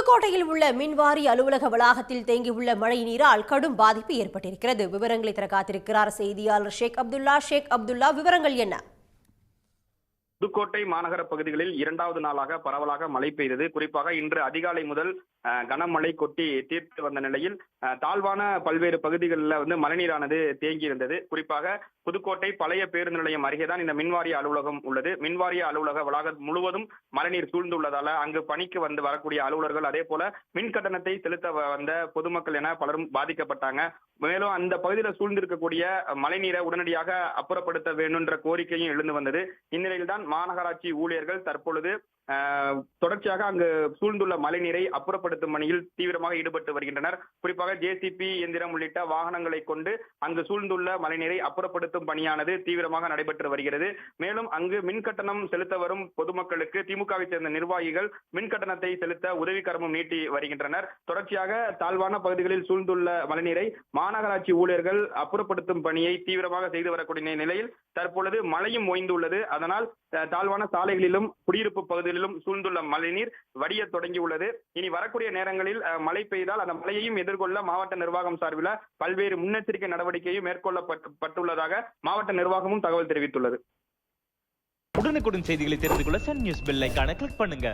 புதுக்கோட்டையில் உள்ள மின்வாரிய அலுவலக வளாகத்தில் தேங்கியுள்ள மழை நீரால் கடும் பாதிப்பு ஏற்பட்டிருக்கிறது. விவரங்களை தர காத்திருக்கிறார் செய்தியாளர் ஷேக் அப்துல்லா. விவரங்கள் என்ன? புதுக்கோட்டை மாநகர பகுதிகளில் இரண்டாவது நாளாக பரவலாக மழை பெய்தது. குறிப்பாக இன்று அதிகாலை முதல் கனமழை கொட்டி தீர்த்து வந்த நிலையில் தாழ்வான பல்வேறு பகுதிகளில் மழைநீரானது தேங்கி இருந்தது. குறிப்பாக புதுக்கோட்டை பழைய பேருந்து நிலையம் அருகேதான் இந்த மின்வாரிய அலுவலகம் உள்ளது. மின்வாரிய அலுவலக வளாகம் முழுவதும் மழைநீர் சூழ்ந்துள்ளதால அங்கு பணிக்கு வரக்கூடிய அலுவலர்கள், அதே போல மின் கட்டணத்தை செலுத்த வந்த பொதுமக்கள் என பலரும் பாதிக்கப்பட்டாங்க. மேலும் அந்த பகுதியில் சூழ்ந்திருக்கக்கூடிய மழைநீரை உடனடியாக அப்புறப்படுத்த வேண்டும் என்ற கோரிக்கையும் எழுந்து வந்தது. இந்நிலையில்தான் மாநகராட்சி ஊழியர்கள் தற்பொழுது தொடர்ச்சியாக அங்கு சூழ்ந்துள்ள மழைநீரை அப்புறப்படுத்தும் பணியில் தீவிரமாக ஈடுபட்டு வருகின்றனர். குறிப்பாக ஜேசிபி இயந்திரம் உள்ளிட்ட வாகனங்களை கொண்டு அங்கு சூழ்ந்துள்ள மழைநீரை அப்புறப்படுத்தும் பணியானது தீவிரமாக நடைபெற்று வருகிறது. மேலும் அங்கு மின்கட்டணம் செலுத்த வரும் பொதுமக்களுக்கு திமுகவை சேர்ந்த நிர்வாகிகள் மின்கட்டணத்தை செலுத்த உதவிக்கரமும் நீட்டி வருகின்றனர். தொடர்ச்சியாக தாழ்வான பகுதிகளில் சூழ்ந்துள்ள மழைநீரை மாநகராட்சி ஊழியர்கள் அப்புறப்படுத்தும் பணியை தீவிரமாக செய்து வரக்கூடிய நிலையில் தற்பொழுது மழையும் ஓய்ந்துள்ளது. அதனால் தாழ்வான சாலைகளிலும் குடியிருப்பு பகுதிகளிலும் சூழ்ந்துள்ள மழைநீர் வடிய தொடங்கியுள்ளது. இனி வரக்கூடிய நேரங்களில் மழை பெய்தால் அந்த மழையையும் எதிர்கொள்ள மாவட்ட நிர்வாகம் சார்பில் பல்வேறு முன்னெச்சரிக்கை நடவடிக்கையும் மேற்கொள்ளப்பட்டுள்ளதாக மாவட்ட நிர்வாகமும் தகவல் தெரிவித்துள்ளது. உடனுக்குடன் செய்திகளை தெரிந்து கொள்ள சன் நியூஸ் பெல் ஐகானை கிளிக் பண்ணுங்க.